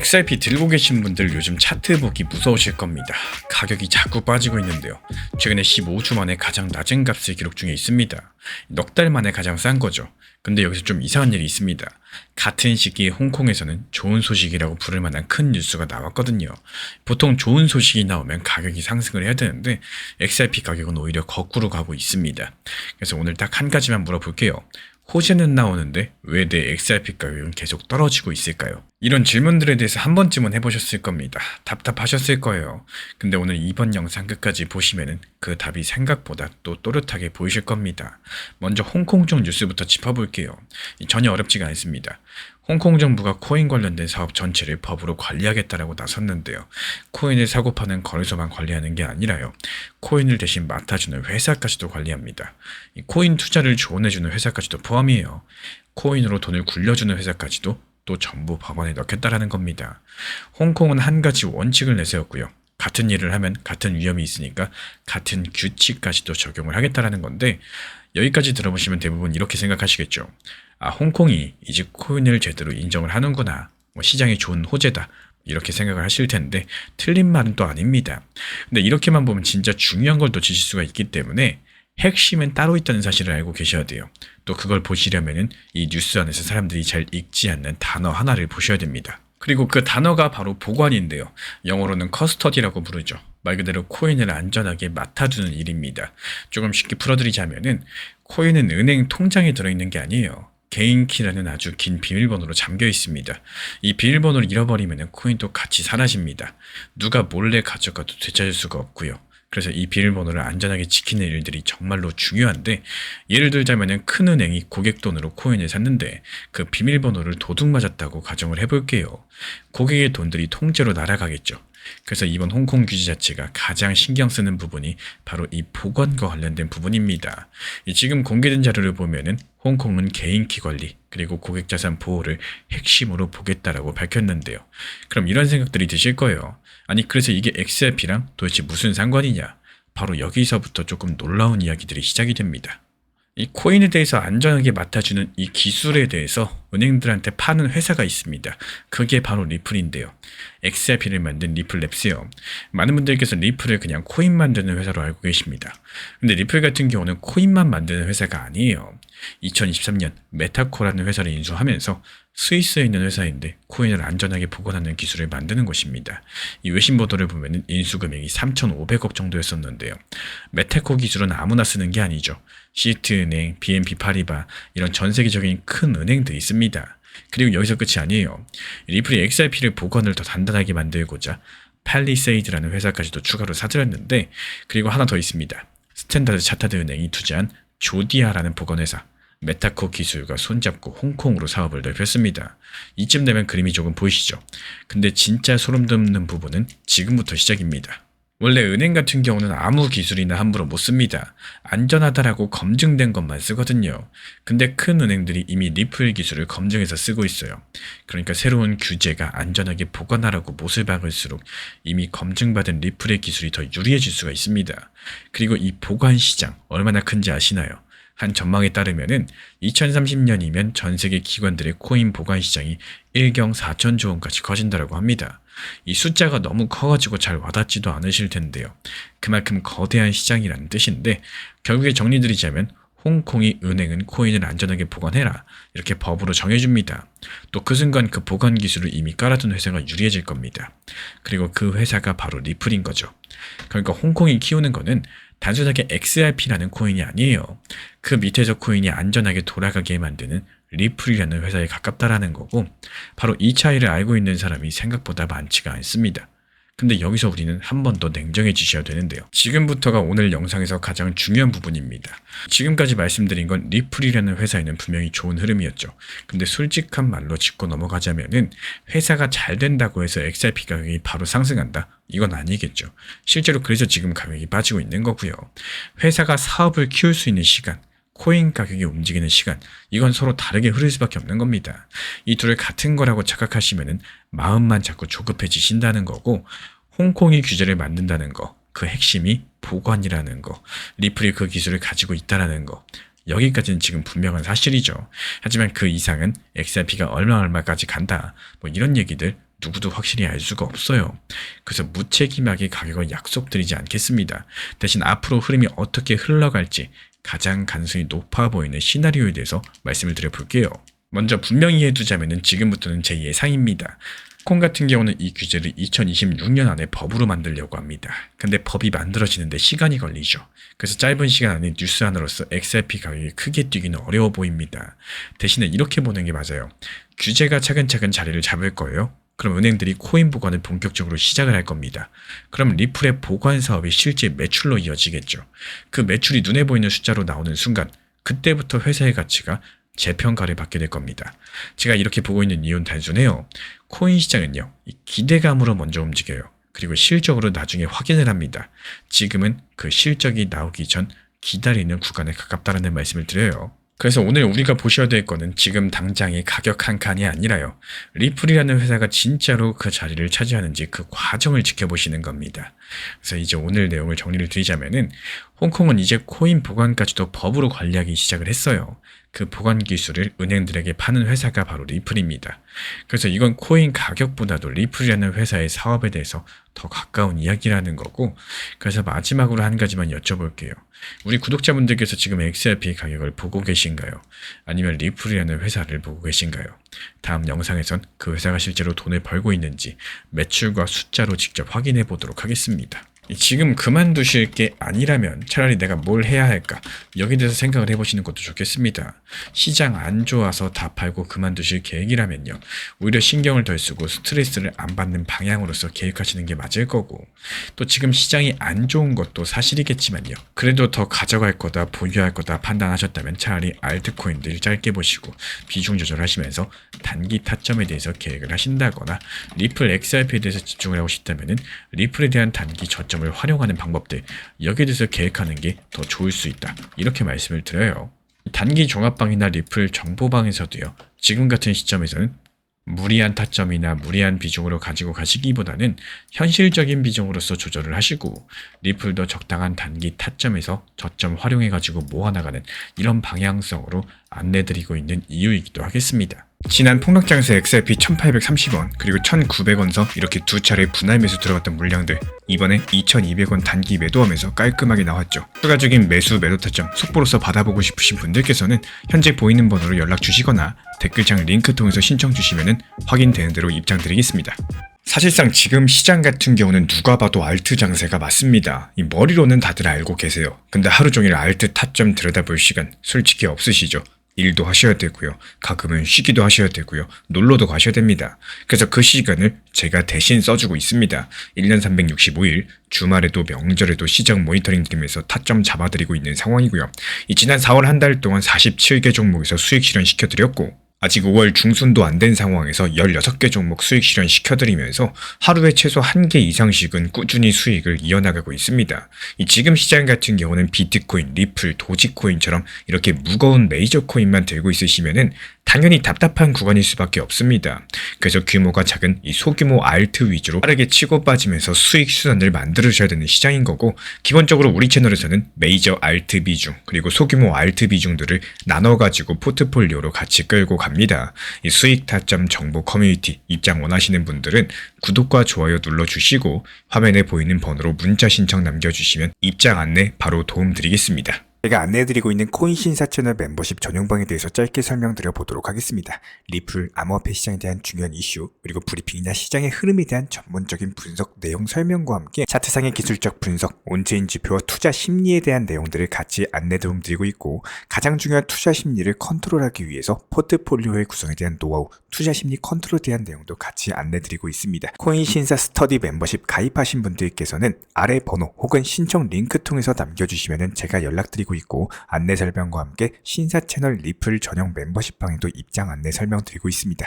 XRP 들고 계신 분들 요즘 차트 보기 무서우실 겁니다. 가격이 자꾸 빠지고 있는데요. 최근에 15주 만에 가장 낮은 값을 기록 중에 있습니다. 넉 달 만에 가장 싼 거죠. 근데 여기서 좀 이상한 일이 있습니다. 같은 시기에 홍콩에서는 좋은 소식이라고 부를 만한 큰 뉴스가 나왔거든요. 보통 좋은 소식이 나오면 가격이 상승을 해야 되는데 XRP 가격은 오히려 거꾸로 가고 있습니다. 그래서 오늘 딱 한 가지만 물어볼게요. 호재는 나오는데 왜 내 XRP 가격은 계속 떨어지고 있을까요? 이런 질문들에 대해서 한 번쯤은 해보셨을 겁니다. 답답하셨을 거예요. 근데 오늘 이번 영상 끝까지 보시면은 그 답이 생각보다 또 또렷하게 보이실 겁니다. 먼저 홍콩 쪽 뉴스부터 짚어볼게요. 전혀 어렵지가 않습니다. 홍콩 정부가 코인 관련된 사업 전체를 법으로 관리하겠다라고 나섰는데요. 코인을 사고 파는 거래소만 관리하는 게 아니라요. 코인을 대신 맡아주는 회사까지도 관리합니다. 이 코인 투자를 지원해주는 회사까지도 포함이에요. 코인으로 돈을 굴려주는 회사까지도 또 전부 법안에 넣겠다라는 겁니다. 홍콩은 한 가지 원칙을 내세웠고요. 같은 일을 하면 같은 위험이 있으니까 같은 규칙까지도 적용을 하겠다라는 건데 여기까지 들어보시면 대부분 이렇게 생각하시겠죠. 아, 홍콩이 이제 코인을 제대로 인정을 하는구나. 시장이 좋은 호재다. 이렇게 생각을 하실 텐데 틀린 말은 또 아닙니다. 근데 이렇게만 보면 진짜 중요한 걸 놓치실 수가 있기 때문에 핵심은 따로 있다는 사실을 알고 계셔야 돼요. 또 그걸 보시려면은 이 뉴스 안에서 사람들이 잘 읽지 않는 단어 하나를 보셔야 됩니다. 그리고 그 단어가 바로 보관인데요. 영어로는 커스터디라고 부르죠. 말 그대로 코인을 안전하게 맡아두는 일입니다. 조금 쉽게 풀어드리자면은 코인은 은행 통장에 들어있는 게 아니에요. 개인키라는 아주 긴 비밀번호로 잠겨 있습니다. 이 비밀번호를 잃어버리면 코인도 같이 사라집니다. 누가 몰래 가져가도 되찾을 수가 없고요. 그래서 이 비밀번호를 안전하게 지키는 일들이 정말로 중요한데 예를 들자면 큰 은행이 고객 돈으로 코인을 샀는데 그 비밀번호를 도둑 맞았다고 가정을 해볼게요. 고객의 돈들이 통째로 날아가겠죠. 그래서 이번 홍콩 규제 자체가 가장 신경 쓰는 부분이 바로 이 보관과 관련된 부분입니다. 지금 공개된 자료를 보면은 홍콩은 개인키 관리 그리고 고객 자산 보호를 핵심으로 보겠다라고 밝혔는데요. 그럼 이런 생각들이 드실 거예요. 아니 그래서 이게 XRP랑 도대체 무슨 상관이냐? 바로 여기서부터 조금 놀라운 이야기들이 시작이 됩니다. 이 코인에 대해서 안전하게 맡아주는 이 기술에 대해서 은행들한테 파는 회사가 있습니다. 그게 바로 리플인데요. XRP를 만든 리플랩스요. 많은 분들께서 리플을 그냥 코인 만드는 회사로 알고 계십니다. 근데 리플 같은 경우는 코인만 만드는 회사가 아니에요. 2023년 메타코라는 회사를 인수하면서 스위스에 있는 회사인데 코인을 안전하게 보관하는 기술을 만드는 것입니다. 이 외신 보도를 보면 인수 금액이 3,500억 정도였었는데요. 메타코 기술은 아무나 쓰는 게 아니죠. 시티은행, BNP 파리바 이런 전 세계적인 큰 은행들이 있습니다. 그리고 여기서 끝이 아니에요. 리플이 XRP를 보관을 더 단단하게 만들고자 팔리세이드라는 회사까지도 추가로 사들였는데 그리고 하나 더 있습니다. 스탠다드 차타드 은행이 투자한 조디아라는 보건회사 메타코 기술과 손잡고 홍콩으로 사업을 넓혔습니다. 이쯤 되면 그림이 조금 보이시죠? 근데 진짜 소름 돋는 부분은 지금부터 시작입니다. 원래 은행 같은 경우는 아무 기술이나 함부로 못 씁니다. 안전하다라고 검증된 것만 쓰거든요. 근데 큰 은행들이 이미 리플 기술을 검증해서 쓰고 있어요. 그러니까 새로운 규제가 안전하게 보관하라고 못을 박을수록 이미 검증받은 리플의 기술이 더 유리해질 수가 있습니다. 그리고 이 보관 시장 얼마나 큰지 아시나요? 한 전망에 따르면은 2030년이면 전 세계 기관들의 코인 보관 시장이 1경 4천조 원까지 커진다라고 합니다. 이 숫자가 너무 커가지고 잘 와닿지도 않으실 텐데요. 그만큼 거대한 시장이라는 뜻인데 결국에 정리드리자면 홍콩이 은행은 코인을 안전하게 보관해라 이렇게 법으로 정해줍니다. 또 그 순간 그 보관 기술을 이미 깔아둔 회사가 유리해질 겁니다. 그리고 그 회사가 바로 리플인 거죠. 그러니까 홍콩이 키우는 거는 단순하게 XRP라는 코인이 아니에요. 그 밑에서 코인이 안전하게 돌아가게 만드는 리플이라는 회사에 가깝다라는 거고 바로 이 차이를 알고 있는 사람이 생각보다 많지가 않습니다. 근데 여기서 우리는 한 번 더 냉정해지셔야 되는데요. 지금부터가 오늘 영상에서 가장 중요한 부분입니다. 지금까지 말씀드린 건 리플이라는 회사에는 분명히 좋은 흐름이었죠. 근데 솔직한 말로 짚고 넘어가자면은 회사가 잘 된다고 해서 XRP 가격이 바로 상승한다? 이건 아니겠죠. 실제로 그래서 지금 가격이 빠지고 있는 거고요. 회사가 사업을 키울 수 있는 시간, 코인 가격이 움직이는 시간, 이건 서로 다르게 흐를 수밖에 없는 겁니다. 이 둘을 같은 거라고 착각하시면은 마음만 자꾸 조급해지신다는 거고 홍콩이 규제를 만든다는 거, 그 핵심이 보관이라는 거, 리플이 그 기술을 가지고 있다는 거 여기까지는 지금 분명한 사실이죠. 하지만 그 이상은 XRP가 얼마까지 간다 뭐 이런 얘기들 누구도 확실히 알 수가 없어요. 그래서 무책임하게 가격을 약속드리지 않겠습니다. 대신 앞으로 흐름이 어떻게 흘러갈지 가장 가능성이 높아 보이는 시나리오에 대해서 말씀을 드려볼게요. 먼저 분명히 해두자면 지금부터는 제 예상입니다. 콩 같은 경우는 이 규제를 2026년 안에 법으로 만들려고 합니다. 근데 법이 만들어지는데 시간이 걸리죠. 그래서 짧은 시간 안에 뉴스 하나로서 XRP 가격이 크게 뛰기는 어려워 보입니다. 대신에 이렇게 보는 게 맞아요. 규제가 차근차근 자리를 잡을 거예요. 그럼 은행들이 코인 보관을 본격적으로 시작을 할 겁니다. 그럼 리플의 보관 사업이 실제 매출로 이어지겠죠. 그 매출이 눈에 보이는 숫자로 나오는 순간 그때부터 회사의 가치가 재평가를 받게 될 겁니다. 제가 이렇게 보고 있는 이유는 단순해요. 코인 시장은요, 기대감으로 먼저 움직여요. 그리고 실적으로 나중에 확인을 합니다. 지금은 그 실적이 나오기 전 기다리는 구간에 가깝다는 말씀을 드려요. 그래서 오늘 우리가 보셔야 될 거는 지금 당장의 가격 한 칸이 아니라요. 리플이라는 회사가 진짜로 그 자리를 차지하는지 그 과정을 지켜보시는 겁니다. 그래서 이제 오늘 내용을 정리를 드리자면은 홍콩은 이제 코인 보관까지도 법으로 관리하기 시작을 했어요. 그 보관 기술을 은행들에게 파는 회사가 바로 리플입니다. 그래서 이건 코인 가격보다도 리플이라는 회사의 사업에 대해서 더 가까운 이야기라는 거고, 그래서 마지막으로 한 가지만 여쭤볼게요. 우리 구독자분들께서 지금 XRP 가격을 보고 계신가요? 아니면 리플이라는 회사를 보고 계신가요? 다음 영상에선 그 회사가 실제로 돈을 벌고 있는지 매출과 숫자로 직접 확인해 보도록 하겠습니다. 지금 그만두실 게 아니라면 차라리 내가 뭘 해야 할까? 여기에 대해서 생각을 해보시는 것도 좋겠습니다. 시장 안 좋아서 다 팔고 그만두실 계획이라면요. 오히려 신경을 덜 쓰고 스트레스를 안 받는 방향으로서 계획하시는 게 맞을 거고, 또 지금 시장이 안 좋은 것도 사실이겠지만요. 그래도 더 가져갈 거다, 보유할 거다 판단하셨다면 차라리 알트코인들 짧게 보시고 비중 조절하시면서 단기 타점에 대해서 계획을 하신다거나, 리플 XRP에 대해서 집중을 하고 싶다면 리플에 대한 단기 저점 을 활용하는 방법들, 여기에 대해서 계획하는 게 더 좋을 수 있다, 이렇게 말씀을 드려요. 단기 종합방이나 리플 정보방에서도요, 지금 같은 시점에서는 무리한 타점이나 무리한 비중으로 가지고 가시기보다는 현실적인 비중으로서 조절을 하시고, 리플도 적당한 단기 타점에서 저점 활용해가지고 모아나가는 이런 방향성으로 안내드리고 있는 이유이기도 하겠습니다. 지난 폭락장에서 XRP 1830원 그리고 1900원서 이렇게 두 차례 분할 매수 들어갔던 물량들, 이번에 2200원 단기 매도하면서 깔끔하게 나왔죠. 추가적인 매수 매도 타점 속보로서 받아보고 싶으신 분들께서는 현재 보이는 번호로 연락 주시거나 댓글창 링크 통해서 신청 주시면 확인되는 대로 입장 드리겠습니다. 사실상 지금 시장 같은 경우는 누가 봐도 알트 장세가 맞습니다. 이 머리로는 다들 알고 계세요. 근데 하루 종일 알트 타점 들여다볼 시간 솔직히 없으시죠? 일도 하셔야 되고요. 가끔은 쉬기도 하셔야 되고요. 놀러도 가셔야 됩니다. 그래서 그 시간을 제가 대신 써주고 있습니다. 1년 365일 주말에도 명절에도 시장 모니터링 드리면서 타점 잡아드리고 있는 상황이고요. 이 지난 4월 한 달 동안 47개 종목에서 수익 실현시켜드렸고, 아직 5월 중순도 안 된 상황에서 16개 종목 수익 실현 시켜드리면서 하루에 최소 1개 이상씩은 꾸준히 수익을 이어나가고 있습니다. 이 지금 시장 같은 경우는 비트코인, 리플, 도지코인처럼 이렇게 무거운 메이저 코인만 들고 있으시면은 당연히 답답한 구간일 수밖에 없습니다. 그래서 규모가 작은 이 소규모 알트 위주로 빠르게 치고 빠지면서 수익 수단을 만들으셔야 되는 시장인 거고, 기본적으로 우리 채널에서는 메이저 알트 비중 그리고 소규모 알트 비중들을 나눠가지고 포트폴리오로 같이 끌고 갑니다. 이 수익 타점 정보 커뮤니티 입장 원하시는 분들은 구독과 좋아요 눌러주시고 화면에 보이는 번호로 문자 신청 남겨주시면 입장 안내 바로 도움드리겠습니다. 제가 안내해드리고 있는 코인 신사 채널 멤버십 전용방에 대해서 짧게 설명드려 보도록 하겠습니다. 리플, 암호화폐 시장에 대한 중요한 이슈, 그리고 브리핑이나 시장의 흐름에 대한 전문적인 분석 내용 설명과 함께 차트상의 기술적 분석, 온체인 지표와 투자 심리에 대한 내용들을 같이 안내 도움드리고 있고, 가장 중요한 투자 심리를 컨트롤하기 위해서 포트폴리오의 구성에 대한 노하우, 투자 심리 컨트롤에 대한 내용도 같이 안내드리고 있습니다. 코인 신사 스터디 멤버십 가입하신 분들께서는 아래 번호 혹은 신청 링크 통해서 남겨주시면 제가 연락드리고 있고, 안내 설명과 함께 신사 채널 리플 전용 멤버십 방에도 입장 안내 설명드리고 있습니다.